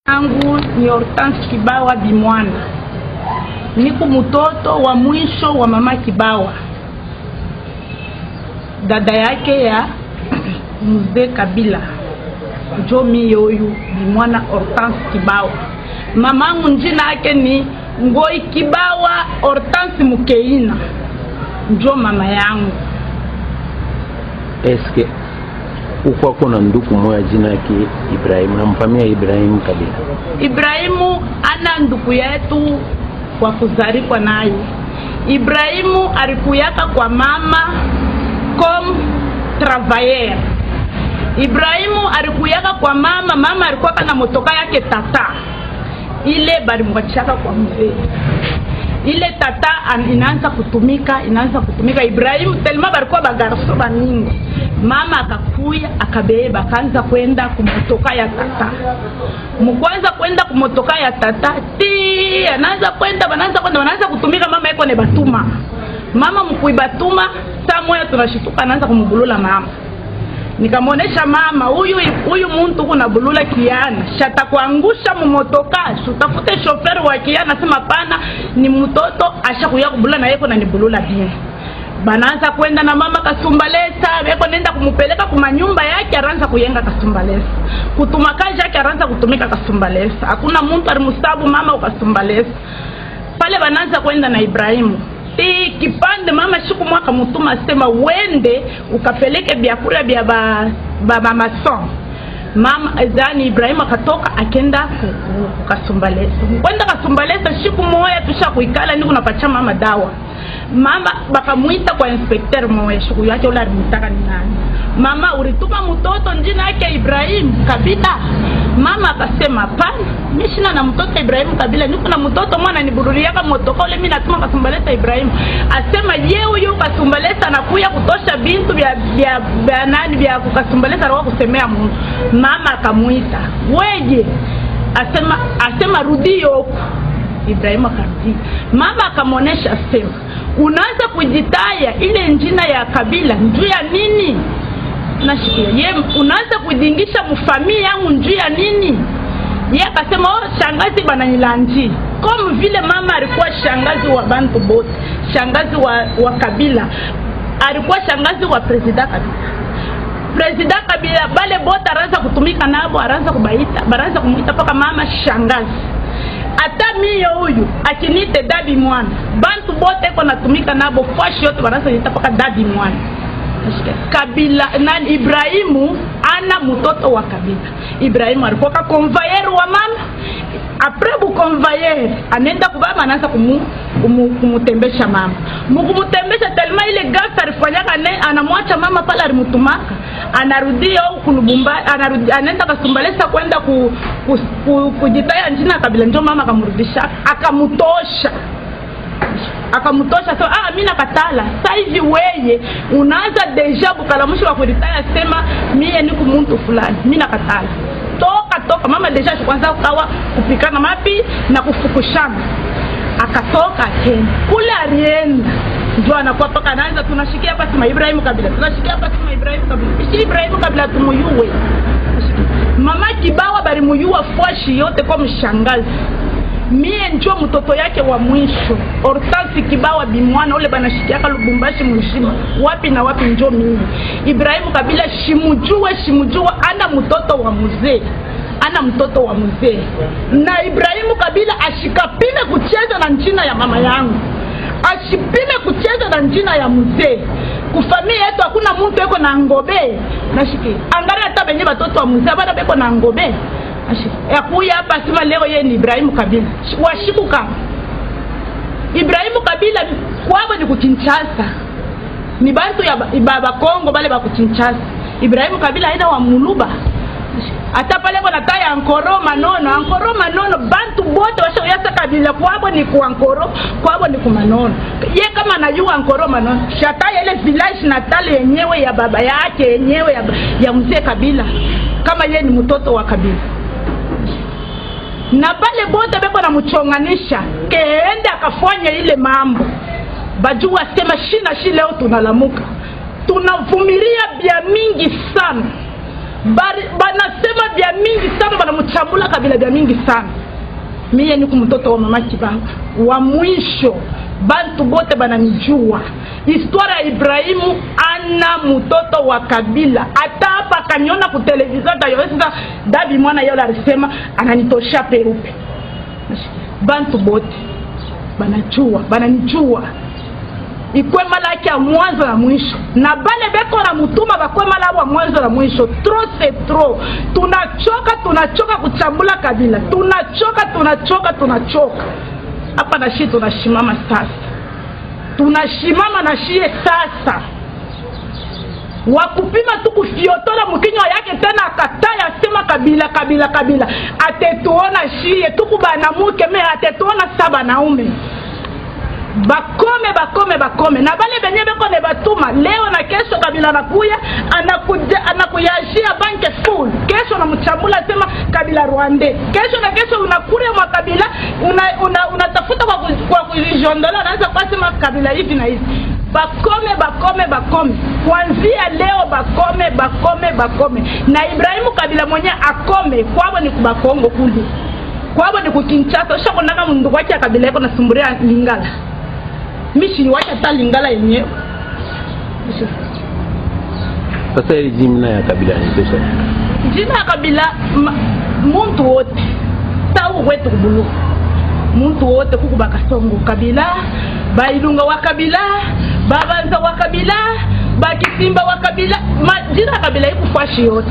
Angu ni Hortense Kibawa Bimwana. Niko mtoto wa mwisho wa mama Kibawa, dada yake ya Mzee Kabila. Njo mi yoyu Bimwana Hortense Kibawa. Mamangu njina yake ni Ngoi Kibawa Hortense Mukeina. Njo mama yangu. Eske uko kuna nduku moja jina yake Ibrahimu, na mpamia Ibrahimu Kabila? Ibrahimu ana nduku yetu kwa kuzarikwa naye. Ibrahimu alikuyaka kwa mama comme travailleur. Ibrahimu alikuyaka kwa mama, mama alikuwa na motoka yake tata. Ile bali mwachaka kwa mzee. Ile tata inaanza kutumika. Ibrahimu telema balikuwa bagarso baningi. Mama akakuya akabeba akaanza kwenda kumotoka ya tata. Mkwanza kwenda kumotoka ya tata ti anaanza kwenda wanaanza kutumika. Mama yako ne batuma. Mama mkuibatuma saa moja tunashituka anaanza kumubulula mama. Nikamuonesha mama huyu muntu kuna bulula kiana shata kuangusha mumotoka, utafute chauffeur wa kiana. Sema pana ni mtoto ashakuya kubulula na yeko na nibulula bien. Banaanza kwenda na mama Kasumbalesa, yeko nenda kumupeleka kuma nyumba yake, aranza kuyenga Kasumbalesa. Kutumakaji yake aranza kutumika Kasumbalesa. Hakuna muntu alimusabu mama ukasumbalesa. Pale banaanza kwenda na Ibrahimu. Kipande mama siku mwaka mutuma sema wende ukapeleke biakura bia mama son. Mama zani Ibrahimu akatoka akenda Kasumbalesa. Kwenda Kasumbalesa siku moja tusha kuikala niko napacha mama dawa. Mama bakamuita kwa inspector moja siku yake ula alimtaka ni nani. Mama ulituma mtoto njina yake Ibrahimu Kabila. Mama akasema pana mimi sina na mtoto Ibrahimu Kabila, niko na mtoto mwana nibururiaka motoko ule mimi natuma Kasumbalesa Ibrahimu. Asema yeye huyu Kasumbalesa anakuya kutosha bintu vya nani vya Kasumbalesa roho kusemea Mungu. Mama akamuita weje, asema rudio. Ibrahimu akarudi. Mama akamonesha asema unaanza kujitaya ile njina ya Kabila njuu ya nini? Nashikia ye unaanza kudingisha mfamia yangu njuu ya nini? Ye akasema shangazi bananilanji. Kama vile mama alikuwa shangazi wa bantu bote, shangazi wa Kabila, alikuwa shangazi wa President Kabila. Bale bote aranza kutumika nabo, aranza kubaita, baranza kumuita paka mama shangazi. Ata miyo huyu akinite Dabi Mwana, bantu bote kwa natumika nabo fashi yote baranza nita paka Dabi Mwana. Kabila nani Ibrahimu ana mtoto wa Kabila. Ibrahimu alikuwa convoyeur wa mama. Après bu convoyeur anenda kubaba anaanza kumutembesha mama. Mukumutembesha telema ile gasa alifanyaka anamwacha mama pala alimutumaka. Anarudia huko Lubumba, anaenda Kasumbalesa kwenda kujitaya njina Kabila. Ndio mama akamrudisha, akamutosha. So mimi nakatala. Sasa hivi wewe unaanza deja bukalamushi wa kuditaya sema mimi niko muntu fulani. Mimi nakatala. Toka mama deja kwanza kawa kupikana mapi na kufukushana. Akatoka tena. Kule alienda. Ndio anakuwa paka anaanza tunashikia hapa sema Ibrahimu Kabila. Tunashikia hapa sema Ibrahimu Kabila. Ibrahimu Kabila tumuyuwe. Mama Kibawa bali muyuwa fwashi yote kwa mshangazi. Mie njoo mtoto yake wa mwisho Hortense Kibawa Bimwana ule banashikiaka Lubumbashi mshima wapi na wapi njoo mimi. Ibrahimu Kabila shimujua ana mtoto wa mzee. Na Ibrahimu Kabila ashikapime kucheza na njina ya mama yangu. Ashipime kucheza na njina ya mzee. Kufamia yetu hakuna mtu yuko na ngobe. Nashiki. Angalia hata benye watoto wa mzee bado beko na ngobe. Yakuya hapa sima leo ye ni Ibrahimu Kabila. Washikuka. Ibrahimu Kabila kwabo ni kukinchasa. Ni bantu ya baba Kongo bale ba kukinchasa. Ibrahimu Kabila aida wa Muluba. Ata pale kwa nataya ankoro manono bantu bote washo yasa Kabila kwabo ni kuankoro, kwabo ni kumanono. Ye kama anajua ankoro manono, shataya ile village natale yenyewe ya baba yake yenyewe ya mzee Kabila. Kama ye ni mtoto wa Kabila. Na pale bote beko na mchonganisha keende akafanya ile mambo. Bajua sema leo tunalamuka. Tunavumilia bia mingi sana. banasema vya mingi sana, banamchambula Kabila vya mingi sana. Mie ni kumtoto wa mama Kibanga wa mwisho, bantu bote bananijua. Historia ya Ibrahimu ana mtoto wa Kabila. Hata hapa kaniona ku television tayoweza Dabi mwana yule alisema ananitosha peupe. Bantu bote banajua, bananijua. Ikwe malaki ya mwanzo na mwisho. Na bale beko na mutuma bakwe mala wa mwanzo na mwisho. Trop c'est trop. Tunachoka kuchambula Kabila. Tunachoka. Hapa na shi tunashimama sasa. Tunashimama na shie sasa. Wakupima tu kufiotola mkinywa yake tena akataya sema Kabila. Atetuona shie tukubanamuke me atetuona saba naume. Bakome na bale benye beko ne batuma leo na kesho Kabila anakuyashia banke full. Kesho na mchambula sema Kabila Rwanda. Kesho unakuria mwa Kabila unatafuta kwa kujijondola anaanza kusema Kabila hivi na hivi. Bakome kuanzia leo bakome na Ibrahimu Kabila mwenye akome kwabo ni kubakongo kuli. Kwabo ni kukinchasa shako nanga mundu wake Kabila yako nasumburia Lingala. Mishi wacha ta Lingala yenyewe. Sasa ile jina ya Kabila ni pesa. Jina ya Kabila muntu wote tawu wetu kubulu. Muntu wote kukubaka songo Kabila, bailunga wa Kabila, babanza wa Kabila, bakisimba wa Kabila, jina ya Kabila ikufashi yote.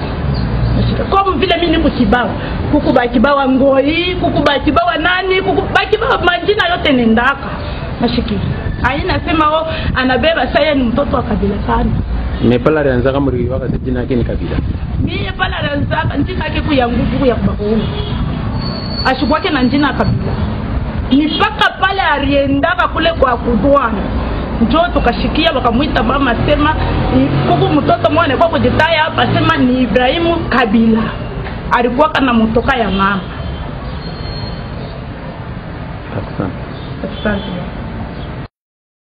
Kwa vile mimi niko Kibao, kukubakibawa Ngoi, kukubakibawa nani, kukubakibawa majina yote nendaka. Mashiki. Aina sema anabeba saya ni mtoto wa Kabila sana. Mepala ranza kama riwaka jina yake ni Kabila. Mimi pala ranza njina yake kuyanguvu ya kubako. Ashukwake na njina Kabila. Nipaka pale ariendaka kule kwa kudwana. Njoo tukashikia wakamuita mama sema kuku mtoto mwana kwa kujitaya hapa sema ni Ibrahimu Kabila. Alikuwa kana mtoka ya mama. Asante.